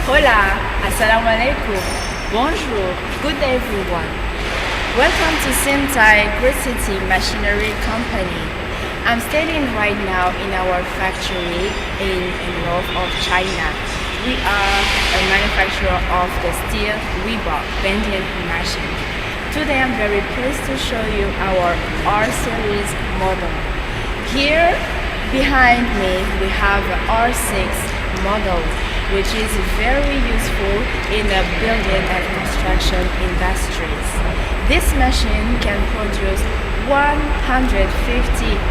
Hola, assalamu alaikum, bonjour, good day everyone. Welcome to Sintai Great City Machinery Company. I'm standing right now in our factory in north of China. We are a manufacturer of the steel rebar bending machine. Today I'm very pleased to show you our R series model. Here behind me we have the R6 model, which is very useful in the building and construction industries. This machine can produce 150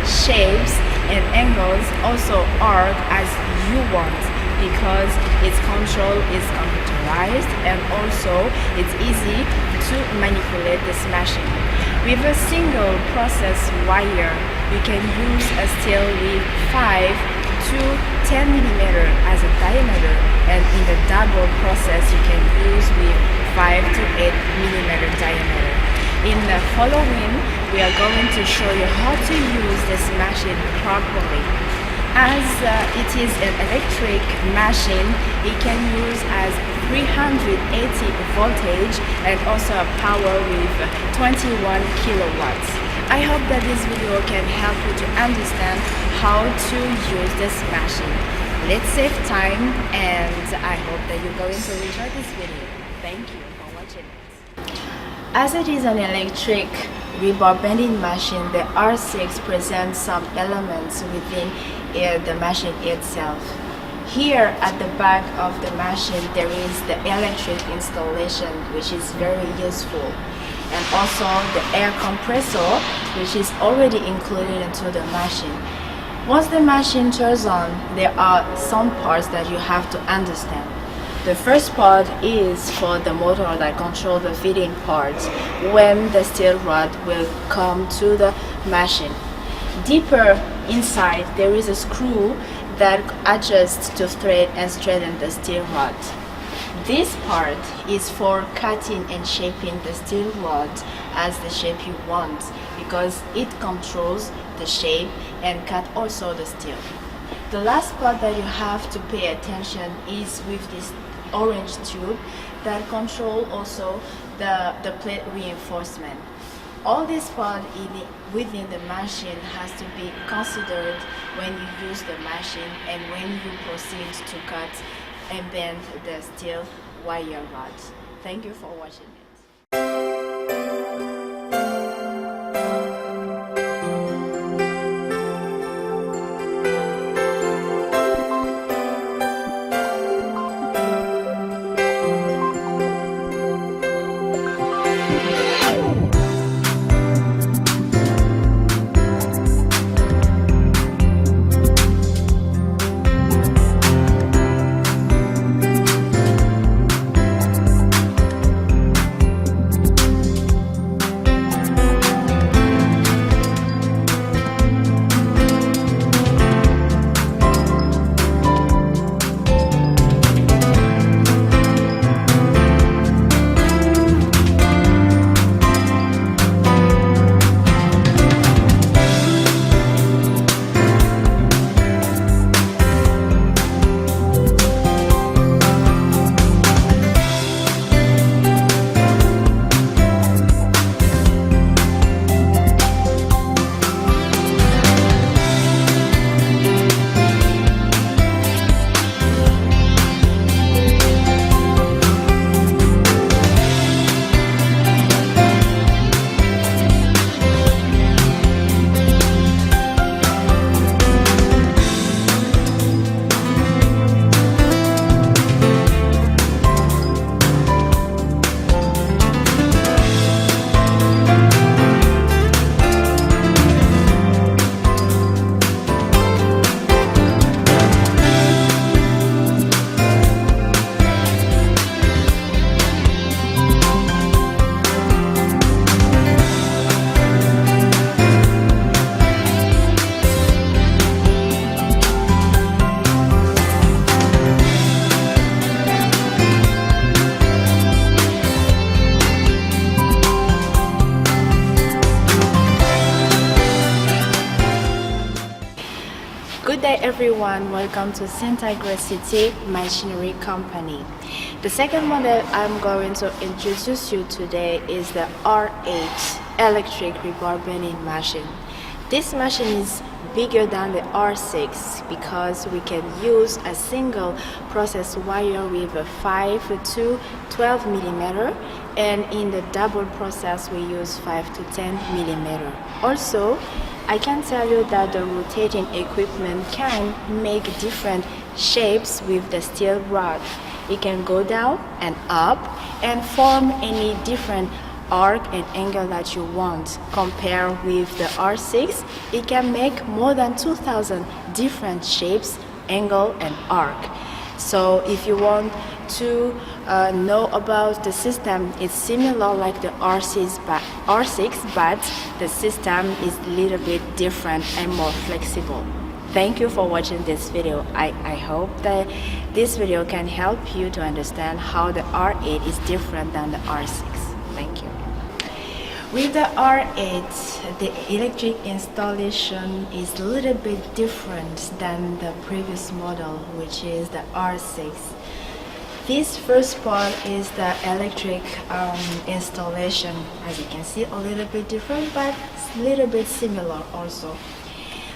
shapes and angles, also arc as you want, because its control is computerized and also it's easy to manipulate this machine. With a single process wire, you can use a steel with 5 to 10 millimeter as a diameter, and in the double process you can use with 5 to 8 millimeter diameter. In the following, we are going to show you how to use this machine properly. As it is an electric machine, it can use as 380 voltage and also a power with 21 kilowatts. I hope that this video can help you to understand how to use this machine. Let's save time, and I hope that you're going to enjoy this video. Thank you for watching it. As it is an electric rebar bending machine, the R6 presents some elements within the machine itself. Here at the back of the machine there is the electric installation, which is very useful, and also the air compressor, which is already included into the machine. Once the machine turns on, there are some parts that you have to understand. The first part is for the motor that controls the feeding parts when the steel rod will come to the machine. Deeper inside there is a screw that adjusts to thread and straighten the steel rod. This part is for cutting and shaping the steel rod as the shape you want, because it controls the shape and cut also the steel. The last part that you have to pay attention is with this orange tube that control also the plate reinforcement. All this part within the machine has to be considered when you use the machine and when you proceed to cut and bend the steel wire rod. Thank you for watching it. everyone, welcome to City Machinery Company. The second model I'm going to introduce you today is the R8 electric rebar bending machine. This machine is bigger than the R6 because we can use a single process wire with a 5 to 12 millimeter, and in the double process we use 5 to 10 millimeter. Also, I can tell you that the rotating equipment can make different shapes with the steel rod. It can go down and up and form any different arc and angle that you want. Compared with the R6, it can make more than 2,000 different shapes, angle and arc. So if you want to know about the system, it's similar like the R6, but the system is a little bit different and more flexible. Thank you for watching this video. I hope that this video can help you to understand how the R8 is different than the R6. Thank you. With the R8, the electric installation is a little bit different than the previous model, which is the R6. This first part is the electric installation. As you can see, a little bit different, but a little bit similar also.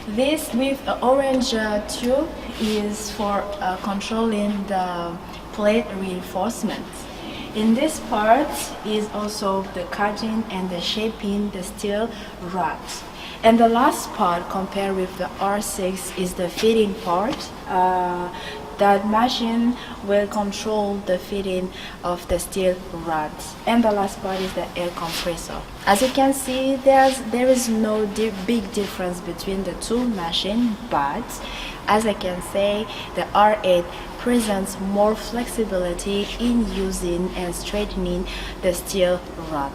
This with the orange tube is for controlling the plate reinforcement. In this part is also the cutting and the shaping the steel rods. And the last part compared with the R6 is the fitting part. That machine will control the fitting of the steel rods. And the last part is the air compressor. As you can see, there is no big difference between the two machines, but as I can say, the R8 presents more flexibility in using and straightening the steel rod.